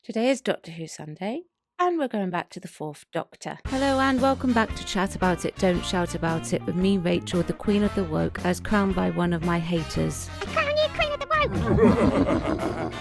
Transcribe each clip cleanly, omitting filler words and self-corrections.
Today is Doctor Who Sunday, and we're going back to the Fourth Doctor. Hello, and welcome back to Chat About It, Don't Shout About It with me, Rachel, the Queen of the Woke, as crowned by one of my haters. I crown you Queen of the Woke!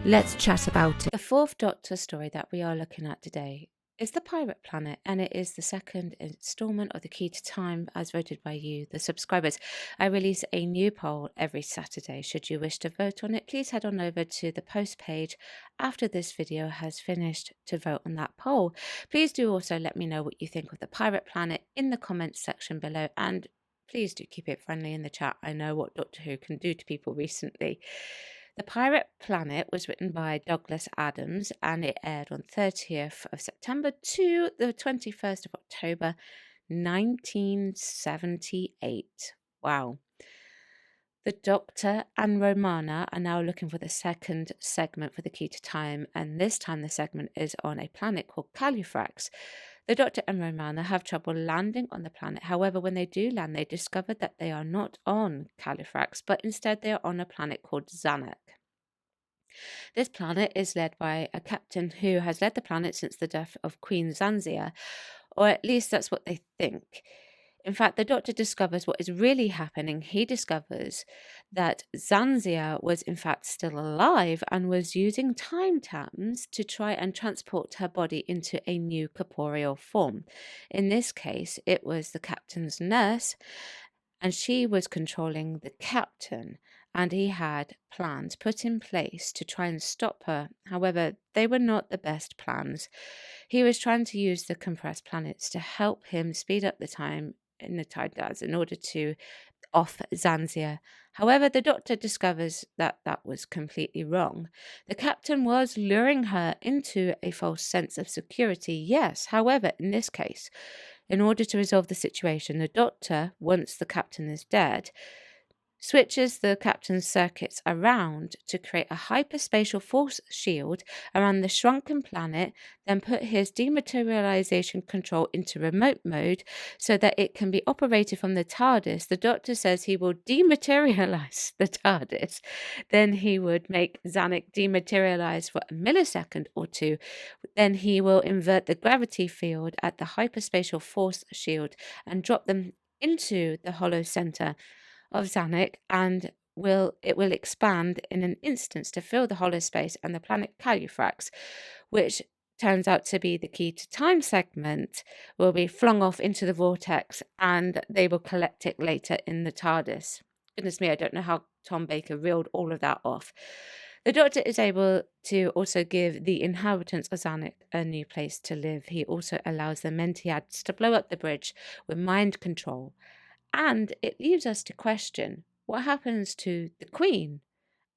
Let's chat about it. The Fourth Doctor story that we are looking at today is The Pirate Planet, and it is the second instalment of The Key to Time as voted by you, the subscribers. I release a new poll every Saturday. Should you wish to vote on it, please head on over to the post page after this video has finished to vote on that poll. Please do also let me know what you think of The Pirate Planet in the comments section below, and please do keep it friendly in the chat. I know what Doctor Who can do to people recently. The Pirate Planet was written by Douglas Adams and it aired on 30th of September to the 21st of October 1978. Wow. The Doctor and Romana are now looking for the second segment for the Key to Time, and this time the segment is on a planet called Calufrax. The Doctor and Romana have trouble landing on the planet. However, when they do land, they discover that they are not on Calufrax, but instead they are on a planet called Zanuck. This planet is led by a captain who has led the planet since the death of Queen Zanzia, or at least that's what they think. In fact, the Doctor discovers what is really happening. He discovers that Zanzia was in fact still alive and was using time tams to try and transport her body into a new corporeal form. In this case, it was the captain's nurse, and she was controlling the captain, and he had plans put in place to try and stop her. However, they were not the best plans. He was trying to use the compressed planets to help him speed up the time in the Tide Dads in order to off Zanzia. However, the Doctor discovers that that was completely wrong. The captain was luring her into a false sense of security, yes. However, in this case, in order to resolve the situation, the Doctor, once the captain is dead, switches the captain's circuits around to create a hyperspatial force shield around the shrunken planet, then put his dematerialization control into remote mode so that it can be operated from the TARDIS. The Doctor says he will dematerialize the TARDIS. Then he would make Zanuck dematerialize for a millisecond or two. Then he will invert the gravity field at the hyperspatial force shield and drop them into the hollow center of Zanuck, and it will expand in an instant to fill the hollow space and the planet Calufrax, which turns out to be the Key to Time segment, will be flung off into the vortex and they will collect it later in the TARDIS. Goodness me, I don't know how Tom Baker reeled all of that off. The Doctor is able to also give the inhabitants of Zanuck a new place to live. He also allows the Mentiads to blow up the bridge with mind control. And it leaves us to question what happens to the Queen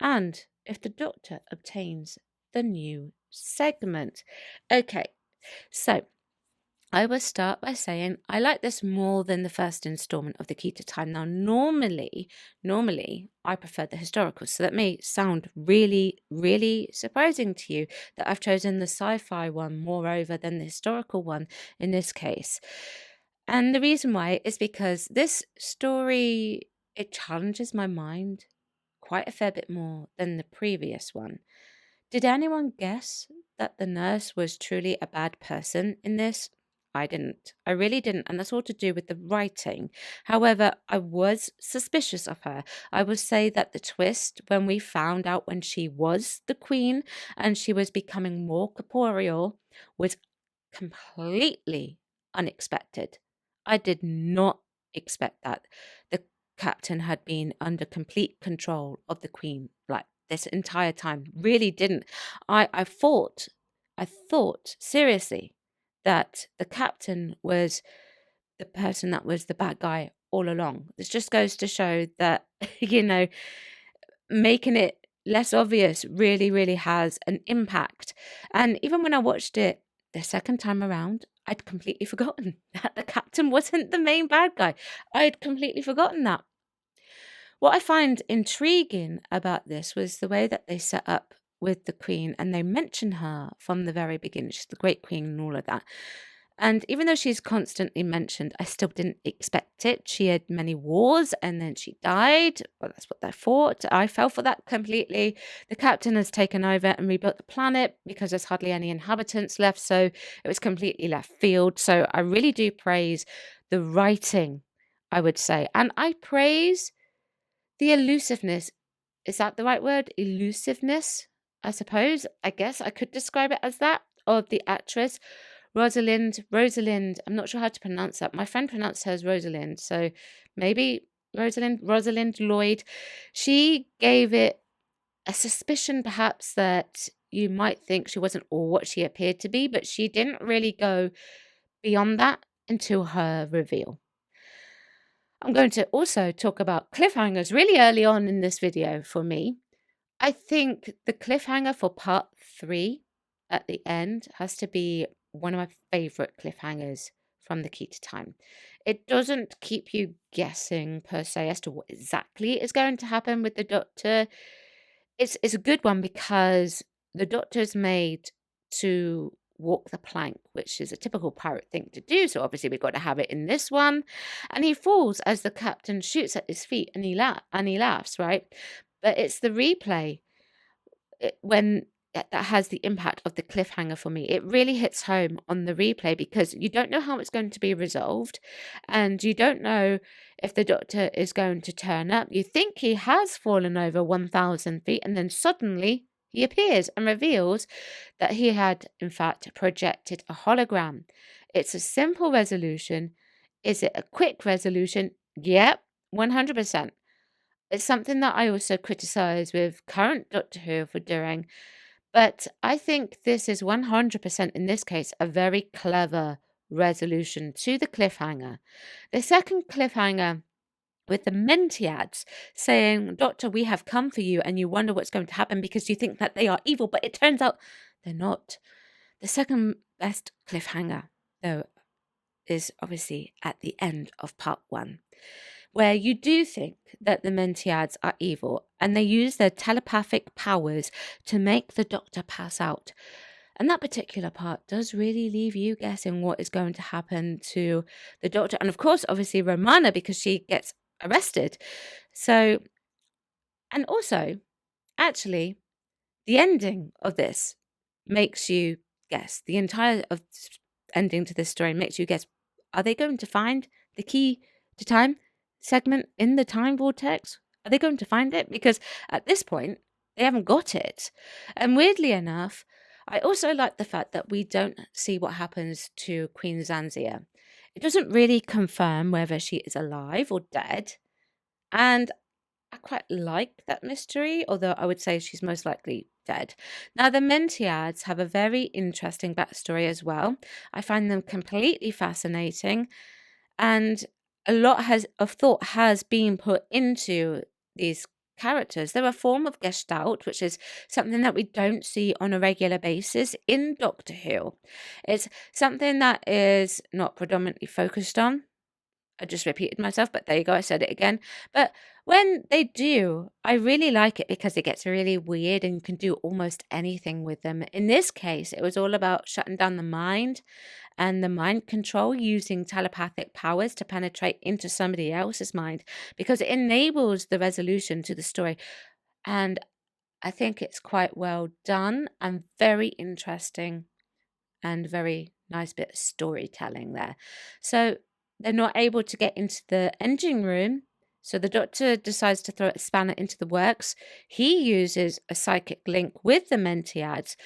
and if the Doctor obtains the new segment. Okay, so I will start by saying I like this more than the first installment of The Key to Time. Now, normally, I prefer the historical, so that may sound really, really surprising to you that I've chosen the sci-fi one moreover than the historical one in this case. And the reason why is because this story, it challenges my mind quite a fair bit more than the previous one. Did anyone guess that the nurse was truly a bad person in this? I didn't. I really didn't. And that's all to do with the writing. However, I was suspicious of her. I would say that the twist when we found out when she was the queen and she was becoming more corporeal was completely unexpected. I did not expect that. The captain had been under complete control of the queen like this entire time. Really didn't. I thought seriously that the captain was the person that was the bad guy all along. This just goes to show that, making it less obvious really, really has an impact. And even when I watched it the second time around, I'd completely forgotten that the captain wasn't the main bad guy. I'd completely forgotten that. What I find intriguing about this was the way that they set up with the queen, and they mention her from the very beginning. She's the great queen and all of that. And even though she's constantly mentioned, I still didn't expect it. She had many wars and then she died. Well, that's what they thought. I fell for that completely. The captain has taken over and rebuilt the planet because there's hardly any inhabitants left. So it was completely left field. So I really do praise the writing, I would say. And I praise the elusiveness. Is that the right word? Elusiveness, I suppose. I guess I could describe it as that, of the actress. Rosalind, I'm not sure how to pronounce that. My friend pronounced her as Rosalind, so maybe Rosalind Lloyd. She gave it a suspicion, perhaps, that you might think she wasn't all what she appeared to be, but she didn't really go beyond that until her reveal. I'm going to also talk about cliffhangers really early on in this video for me. I think the cliffhanger for part 3 at the end has to be one of my favorite cliffhangers from The Key to Time. It doesn't keep you guessing per se as to what exactly is going to happen with the Doctor. It's a good one because the Doctor's made to walk the plank, which is a typical pirate thing to do. So obviously we've got to have it in this one. And he falls as the captain shoots at his feet and he laughs, right? But it's the replay when that has the impact of the cliffhanger for me. It really hits home on the replay because you don't know how it's going to be resolved and you don't know if the Doctor is going to turn up. You think he has fallen over 1,000 feet and then suddenly he appears and reveals that he had in fact projected a hologram. It's a simple resolution. Is it a quick resolution? Yep, 100%. It's something that I also criticize with current Doctor Who for doing, but I think this is 100% in this case a very clever resolution to the cliffhanger. The second cliffhanger with the Mentiads saying, Doctor, we have come for you, and you wonder what's going to happen because you think that they are evil, but it turns out they're not. The second best cliffhanger, though, is obviously at the end of part 1, where you do think that the Mentiads are evil and they use their telepathic powers to make the Doctor pass out. And that particular part does really leave you guessing what is going to happen to the Doctor. And of course, obviously, Romana, because she gets arrested. So, and also, actually, the ending of this makes you guess. The entire ending to this story makes you guess, are they going to find the key to time segment in the time vortex? Are they going to find it? Because at this point, they haven't got it. And weirdly enough, I also like the fact that we don't see what happens to Queen Zanzia. It doesn't really confirm whether she is alive or dead. And I quite like that mystery, although I would say she's most likely dead. Now, the Mentiads have a very interesting backstory as well. I find them completely fascinating, and a lot of thought has been put into these characters. They're a form of gestalt, which is something that we don't see on a regular basis in Doctor Who. It's something that is not predominantly focused on. I just repeated myself, but there you go, I said it again. But when they do, I really like it because it gets really weird and you can do almost anything with them. In this case, it was all about shutting down the mind and the mind control using telepathic powers to penetrate into somebody else's mind because it enables the resolution to the story. And I think it's quite well done and very interesting and very nice bit of storytelling there. So they're not able to get into the engine room. So the Doctor decides to throw a spanner into the works. He uses a psychic link with the Mentiads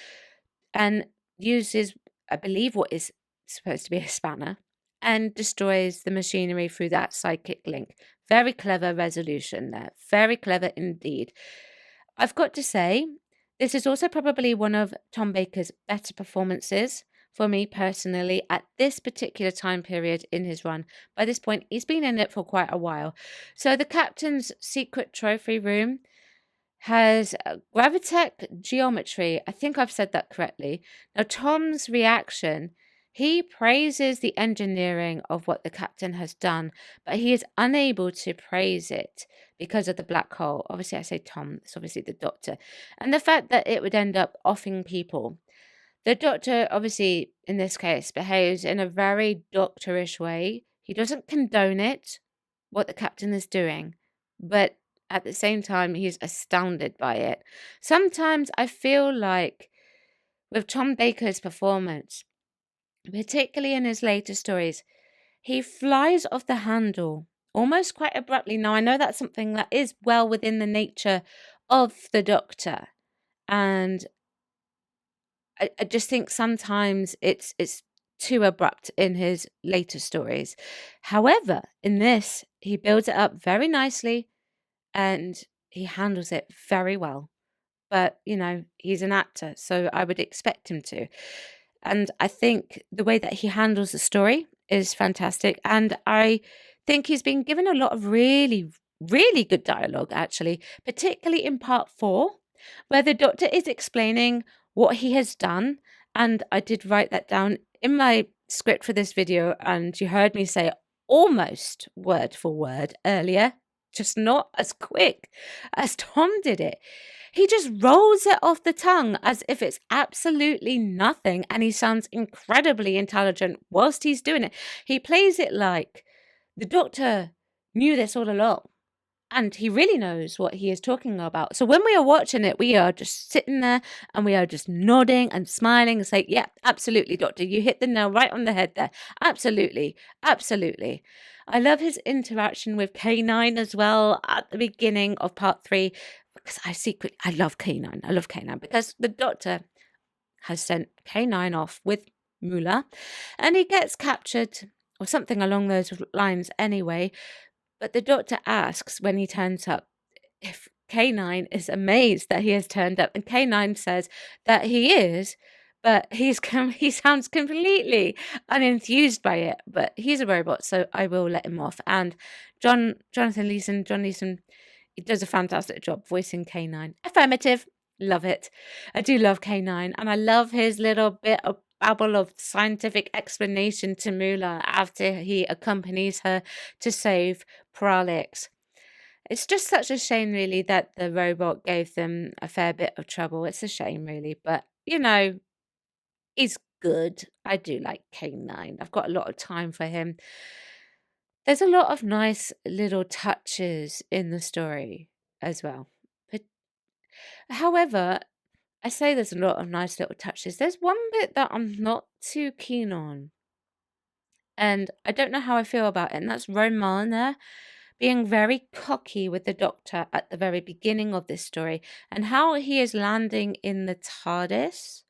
and uses, I believe, what is supposed to be a spanner and destroys the machinery through that psychic link. Very clever resolution there. Very clever indeed. I've got to say, this is also probably one of Tom Baker's better performances for me personally at this particular time period in his run. By this point, he's been in it for quite a while. So the captain's secret trophy room has Gravitech geometry. I think I've said that correctly. Now, Tom's reaction, he praises the engineering of what the captain has done, but he is unable to praise it because of the black hole. Obviously, I say Tom, it's obviously the Doctor. And the fact that it would end up offing people. The doctor, obviously, in this case, behaves in a very doctorish way. He doesn't condone it, what the captain is doing, but at the same time, he's astounded by it. Sometimes I feel like with Tom Baker's performance, particularly in his later stories, he flies off the handle almost quite abruptly. Now, I know that's something that is well within the nature of the Doctor, and I just think sometimes it's too abrupt in his later stories. However, in this, he builds it up very nicely and he handles it very well. But, he's an actor, so I would expect him to. And I think the way that he handles the story is fantastic. And I think he's been given a lot of really, really good dialogue, actually, particularly in part 4, where the Doctor is explaining what he has done. And I did write that down in my script for this video, and you heard me say almost word for word earlier, just not as quick as Tom did it. He just rolls it off the tongue as if it's absolutely nothing, and he sounds incredibly intelligent whilst he's doing it. He plays it like the Doctor knew this all along, and he really knows what he is talking about. So when we are watching it, we are just sitting there and we are just nodding and smiling and saying, yeah, absolutely, Doctor, you hit the nail right on the head there. Absolutely, absolutely. I love his interaction with K9 as well at the beginning of part 3, because I love K9. I love K9 because the Doctor has sent K9 off with Mula, and he gets captured or something along those lines anyway. But the Doctor asks when he turns up if K9 is amazed that he has turned up, and K9 says that he is, but he sounds completely unenthused by it. But he's a robot, so I will let him off. And John Leeson, he does a fantastic job voicing K9. Affirmative. Love it. I do love K9, and I love his little bit of babble of scientific explanation to Mula after he accompanies her to save Pralix. It's just such a shame, really, that the robot gave them a fair bit of trouble. It's a shame, really, but he's good. I do like K9. I've got a lot of time for him. There's a lot of nice little touches in the story as well. But, however, I say there's a lot of nice little touches. There's one bit that I'm not too keen on, and I don't know how I feel about it, and that's Romana being very cocky with the Doctor at the very beginning of this story, and how he is landing in the TARDIS,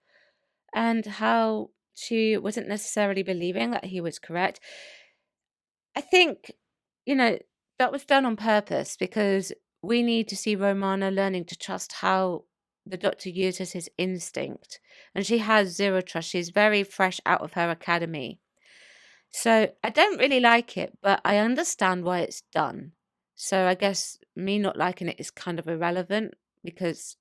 and how she wasn't necessarily believing that he was correct. I think, that was done on purpose because we need to see Romana learning to trust how the Doctor uses his instinct. And she has zero trust. She's very fresh out of her academy. So I don't really like it, but I understand why it's done. So I guess me not liking it is kind of irrelevant because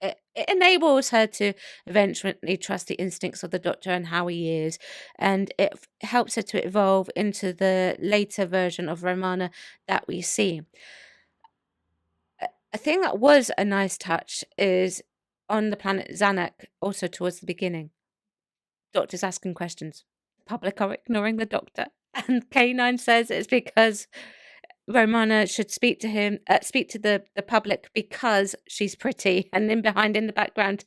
it enables her to eventually trust the instincts of the Doctor and how he is, and it helps her to evolve into the later version of Romana that we see. A thing that was a nice touch is on the planet Zanuck, also towards the beginning. Doctor's asking questions. Public are ignoring the Doctor, and K9 says it's because Romana should speak to the public because she's pretty, and in the background,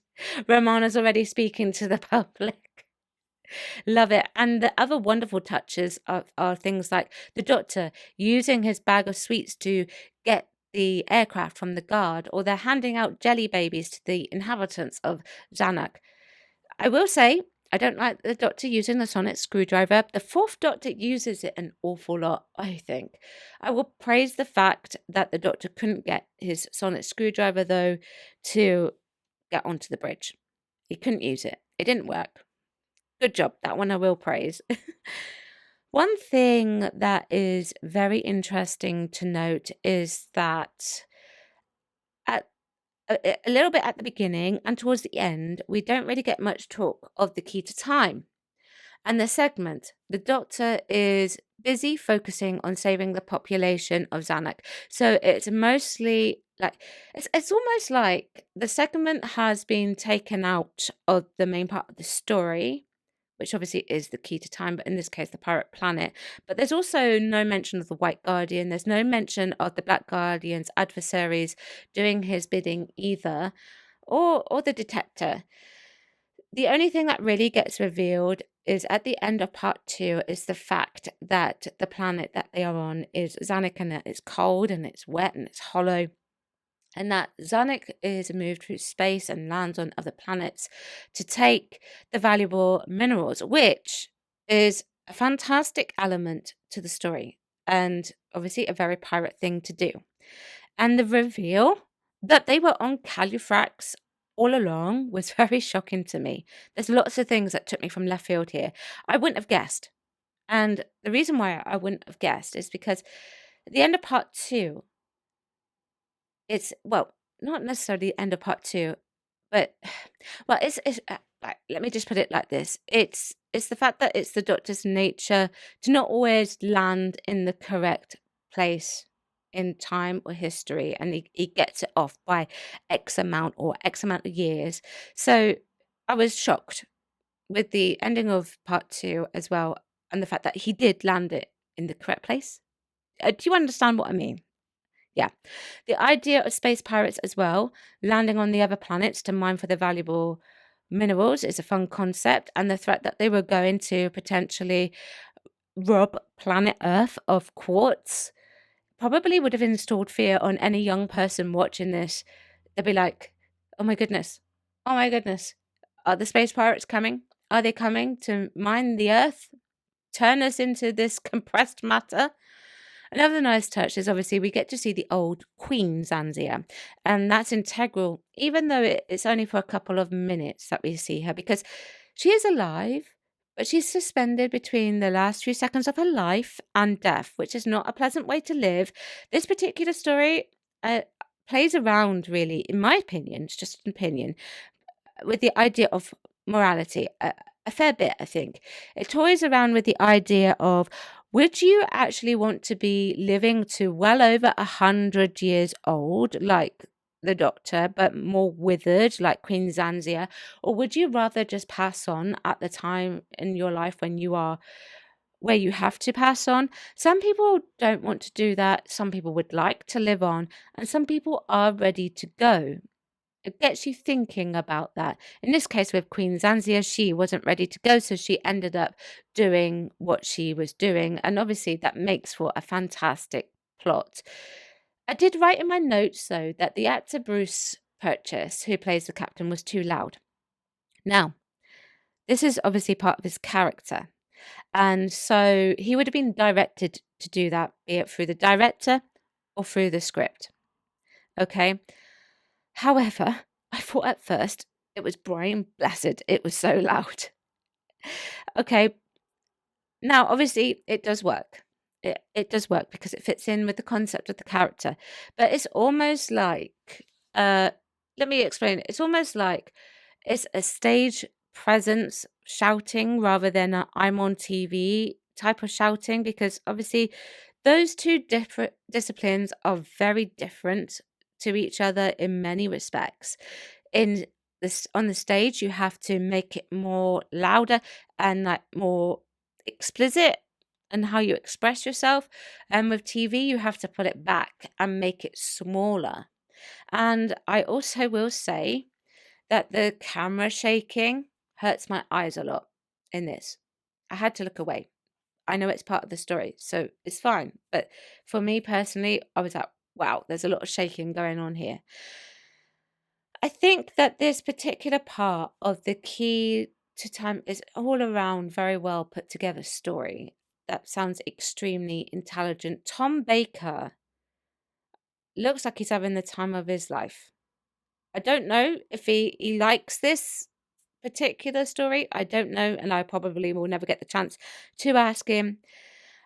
Romana's already speaking to the public. Love it. And the other wonderful touches are things like the Doctor using his bag of sweets to get the aircraft from the guard, or they're handing out jelly babies to the inhabitants of Zanuck. I will say, I don't like the Doctor using the sonic screwdriver. The 4th Doctor uses it an awful lot, I think. I will praise the fact that the Doctor couldn't get his sonic screwdriver, though, to get onto the bridge. He couldn't use it. It didn't work. Good job. That one I will praise. One thing that is very interesting to note is that at a little bit at the beginning and towards the end, we don't really get much talk of the key to time. And the segment, the Doctor is busy focusing on saving the population of Zanuck. So it's mostly like it's almost like the segment has been taken out of the main part of the story, which obviously is the key to time, but in this case, the pirate planet. But there's also no mention of the White Guardian. There's no mention of the Black Guardian's adversaries doing his bidding either, or the Detector. The only thing that really gets revealed is at the end of part 2 is the fact that the planet that they are on is Zanuck, and it's cold and it's wet and it's hollow, and that Zanuck is moved through space and lands on other planets to take the valuable minerals, which is a fantastic element to the story and obviously a very pirate thing to do. And the reveal that they were on Calufrax all along was very shocking to me. There's lots of things that took me from left field here. I wouldn't have guessed. And the reason why I wouldn't have guessed is because at the end of part 2, it's well, not necessarily the end of part 2, but well, it's like, let me just put it like this. It's the fact that it's the Doctor's nature to not always land in the correct place in time or history, and he gets it off by X amount or X amount of years. So I was shocked with the ending of part 2 as well, and the fact that he did land it in the correct place. Do you understand what I mean? Yeah. The idea of space pirates as well, landing on the other planets to mine for the valuable minerals, is a fun concept, and the threat that they were going to potentially rob planet Earth of quartz probably would have installed fear on any young person watching this. They'd be like, oh my goodness, oh my goodness, are the space pirates coming? Are they coming to mine the Earth? Turn us into this compressed matter? Another nice touch is obviously we get to see the old Queen Zanzia, and that's integral, even though it's only for a couple of minutes that we see her, because she is alive, but she's suspended between the last few seconds of her life and death, which is not a pleasant way to live. This particular story plays around, really, in my opinion, it's just an opinion, with the idea of morality a fair bit, I think. It toys around with the idea of would you actually want to be living to well over 100 years old, like the Doctor, but more withered, like Queen Zanzia, or would you rather just pass on at the time in your life when you are where you have to pass on? Some people don't want to do that. Some people would like to live on, and some people are ready to go. It gets you thinking about that. In this case, with Queen Zanzia, she wasn't ready to go, so she ended up doing what she was doing. And obviously, that makes for a fantastic plot. I did write in my notes, though, that the actor Bruce Purchase, who plays the captain, was too loud. Now, this is obviously part of his character. And so he would have been directed to do that, be it through the director or through the script. Okay. However, I thought at first it was Brian Blessed. It was so loud. Okay. Now, obviously, it does work. It does work because it fits in with the concept of the character. But it's almost like, let me explain. It's almost like it's a stage presence shouting rather than a I'm on TV type of shouting, because obviously those two different disciplines are very different to each other in many respects. In this on the stage, you have to make it more louder and like more explicit and how you express yourself. And with TV, you have to put it back and make it smaller. And I also will say that the camera shaking hurts my eyes a lot in this. I had to look away. I know it's part of the story, so it's fine. But for me personally, I was like, wow, there's a lot of shaking going on here. I think that this particular part of the key to time is all around very well put together story that sounds extremely intelligent. Tom Baker looks like he's having the time of his life. I don't know if he likes this particular story. I don't know, and I probably will never get the chance to ask him.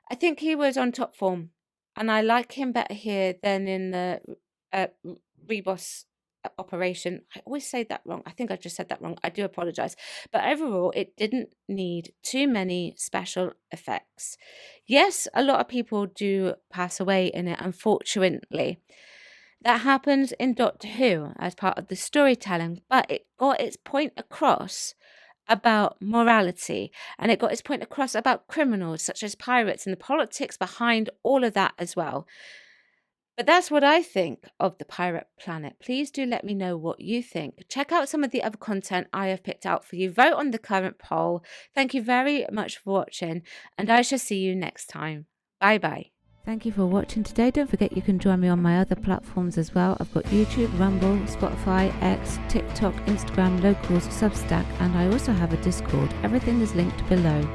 I think he was on top form, and I like him better here than in the Rebos operation. I always say that wrong. I think I just said that wrong. I do apologize. But overall, it didn't need too many special effects. Yes, a lot of people do pass away in it, unfortunately. That happens in Doctor Who as part of the storytelling, but it got its point across about morality, and it got its point across about criminals such as pirates and the politics behind all of that as well. But that's what I think of the Pirate Planet. Please do let me know what you think. Check out some of the other content I have picked out for you. Vote on the current poll. Thank you very much for watching, and I shall see you next time. Bye bye. Thank you for watching today. Don't forget you can join me on my other platforms as well. I've got YouTube, Rumble, Spotify, X, TikTok, Instagram, Locals, Substack, and I also have a Discord. Everything is linked below.